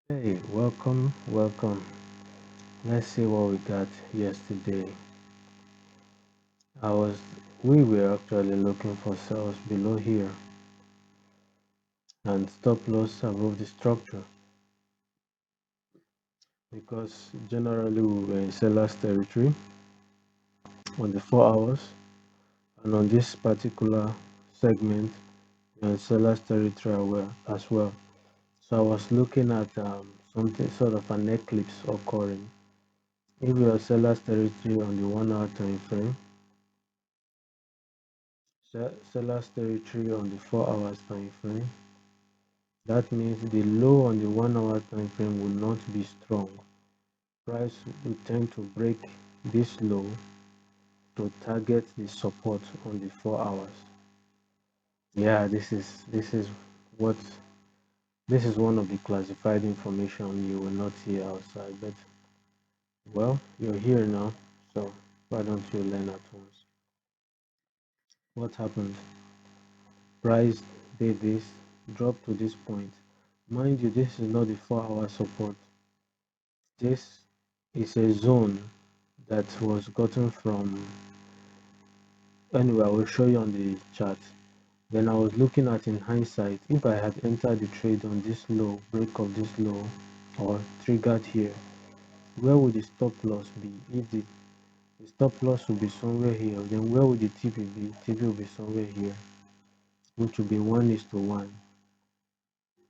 Hey, welcome. Let's see what we got yesterday. I was, we were actually looking for cells below here and stop loss above the structure because generally we were in seller's territory on the 4 hours, and on this particular segment we're in seller's territory as well. So I was looking at something sort of an eclipse occurring. If we are seller's territory on the 1 hour time frame, seller's territory on the 4 hours time frame. That means the low on the 1 hour time frame will not be strong. Price will tend to break this low to target the support on the 4 hours. Yeah, what this is one of the classified information you will not see outside. But well, you're here now, so why don't you learn at once? What happened? Price did this, dropped to this point. Mind you, this is not the 4 hour support. This is a zone that was gotten from, anyway, I will show you on the chart. Then I was looking at in hindsight, if I had entered the trade on this low, break of this low, or triggered here, where would the stop loss be? If the stop loss would be somewhere here, then where would the TP be? TP will be somewhere here, which would be 1 is to 1.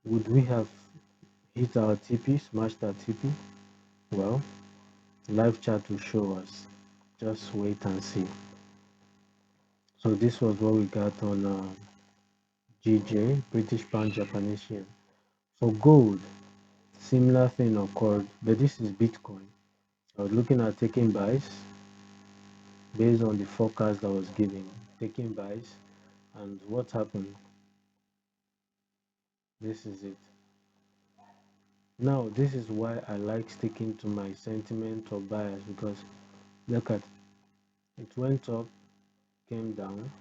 Would we have hit our TP, smashed our TP? Well, live chat will show us. Just wait and see. So this was what we got on GJ, British Pound Japanese Yen. For gold, similar thing occurred, but this is Bitcoin. I was looking at taking buys based on the forecast that was given, taking buys, and what happened? This is it. Now, this is why I like sticking to my sentiment or bias because look at it went up, came down,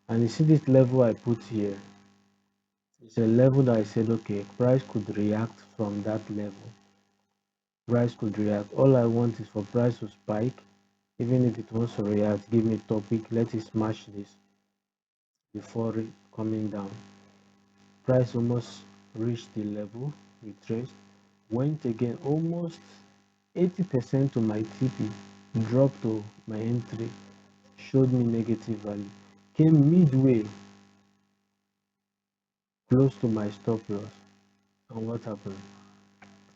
and you see this level I put here. It's a level that I said, okay, price could react from that level. Price could react. All I want is for price to spike. Even if it wants to react, give me topic, let it smash this before coming down. Price almost reached the level, retraced, went again almost 80% to my TP, dropped to my entry, showed me negative value, came midway close to my stop loss. And what happened?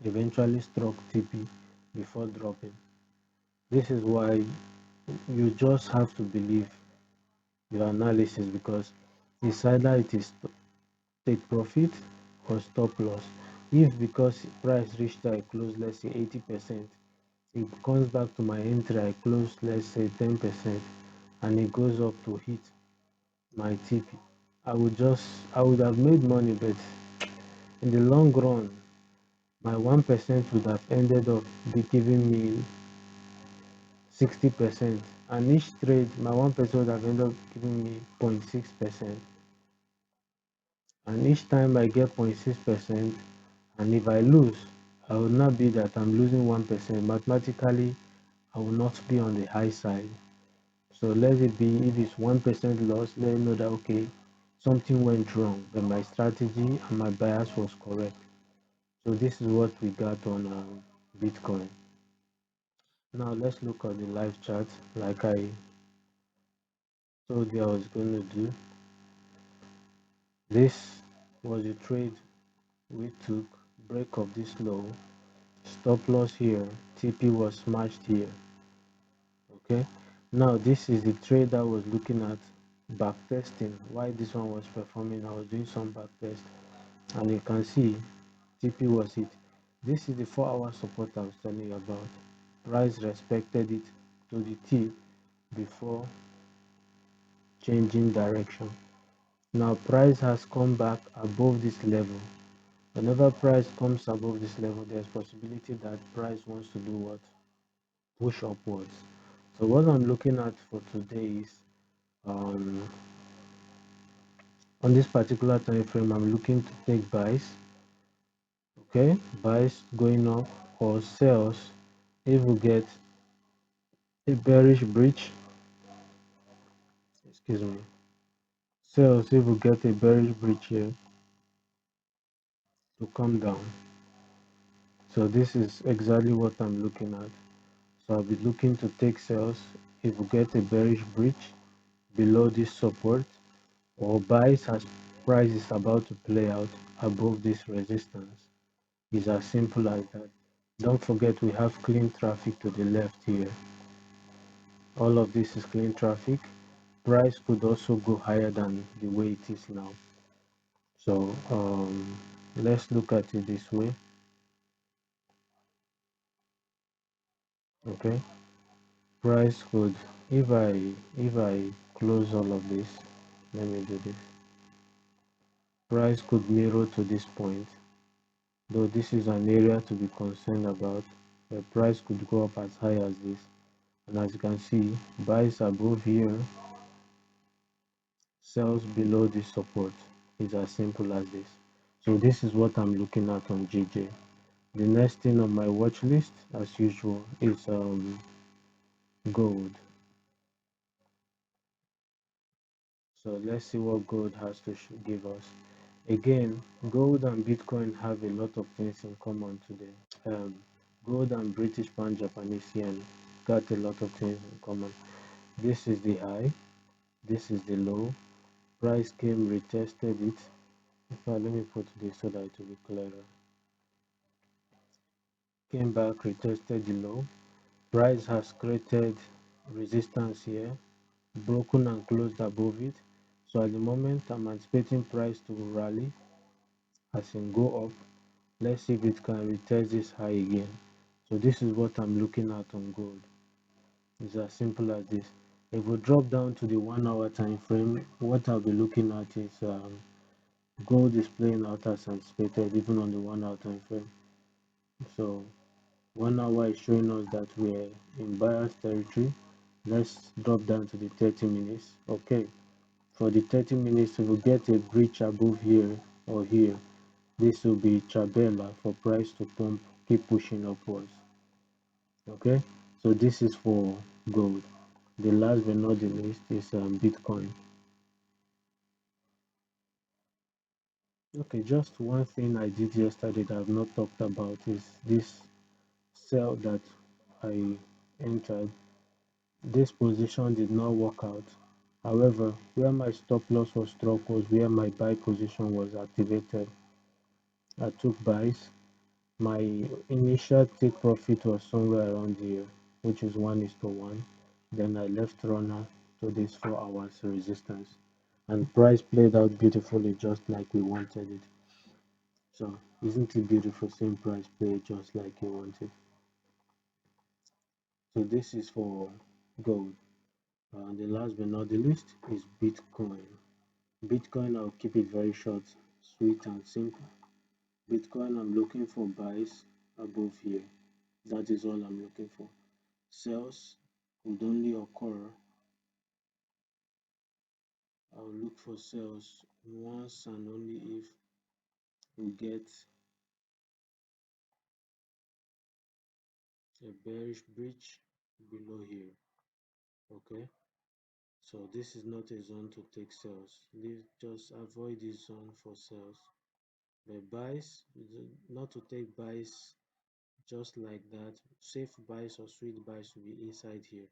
Eventually struck TP before dropping. This is why you just have to believe your analysis because it's either it is take profit or stop loss. If because price reached I close, let's say 80%, it comes back to my entry, I close, let's say 10%, and it goes up to hit my TP. I would have made money, but in the long run, my 1% would have ended up be giving me 60%, and each trade, my 1% would have ended up giving me 0.6%. And each time I get 0.6%, and if I lose, I will not be that I'm losing 1%. Mathematically, I will not be on the high side. So let it be, if it's 1% loss, let me know that okay, something went wrong, but my strategy and my bias was correct. So this is what we got on Bitcoin. Now let's look at the live chart like I told you I was going to do. This was a trade we took, break of this low, stop loss here, TP was smashed here. Okay, now this is the trade I was looking at back testing. Why this one was performing, I was doing some back test, and you can see TP was it. This is the 4 hour support I was telling you about. Price respected it to the T before changing direction. Now price has come back above this level. Whenever price comes above this level, there's possibility that price wants to do what? Push upwards. So what I'm looking at for today is um, on this particular time frame, I'm looking to take buys. Okay, buys going up or sells if we get a bearish breach, excuse me, sells if we get a bearish breach here to come down. So this is exactly what I'm looking at. So I'll be looking to take sales if we get a bearish breach below this support, or buys as price is about to play out above this resistance. It's as simple as that. Don't forget we have clean traffic to the left here. All of this is clean traffic. Price could also go higher than the way it is now. So let's look at it this way. Okay, price could, if I close all of this, let me do this. Price could mirror to this point, though this is an area to be concerned about. The price could go up as high as this, and as you can see, buys above here, sells below this support. It's as simple as this. So this is what I'm looking at on GJ. The next thing on my watch list, as usual, is gold. So let's see what gold has to give us. Again, gold and Bitcoin have a lot of things in common today. Gold and British pound Japanese yen got a lot of things in common. This is the high, this is the low. Price came, retested it. Let me put this so that it will be clearer. Came back, retested the low. Price has created resistance here, broken and closed above it. So at the moment, I'm anticipating price to rally, as in go up. Let's see if it can retest this high again. So this is what I'm looking at on gold. It's as simple as this. If we drop down to the 1 hour time frame, what I'll be looking at is gold is playing out as anticipated, even on the 1 hour time frame. So 1 hour is showing us that we're in buyer's territory. Let's drop down to the 30 minutes. Okay, for the 30 minutes, if we get a breach above here or here, this will be Chabella for price to pump, keep pushing upwards. Okay, so this is for gold. The last but not the least is Bitcoin. Okay, just one thing I did yesterday that I've not talked about is this sell that I entered. This position did not work out. However, where my stop loss was struck was where my buy position was activated. I took buys. My initial take profit was somewhere around here, which is 1:1. Then I left runner to this 4 hours resistance. And price played out beautifully just like we wanted it. So isn't it beautiful seeing price play just like you wanted? So this is for gold. And the last but not the least is Bitcoin. Bitcoin, I'll keep it very short, sweet and simple. Bitcoin, I'm looking for buys above here. That is all I'm looking for. Sales would only occur. I'll look for sales once and only if we get a bearish breach below here. Okay, so this is not a zone to take sales. Just avoid this zone for sales. But buys, not to take buys just like that. Safe buys or sweet buys will be inside here,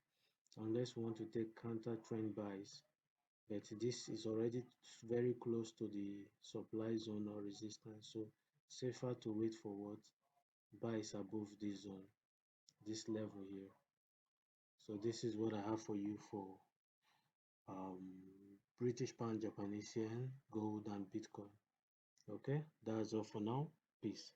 unless we want to take counter trend buys. But this is already very close to the supply zone or resistance, so safer to wait for what buys above this zone, this level here. So this is what I have for you for um, British pound, Japanese yen, gold, and Bitcoin. Okay, that's all for now. Peace.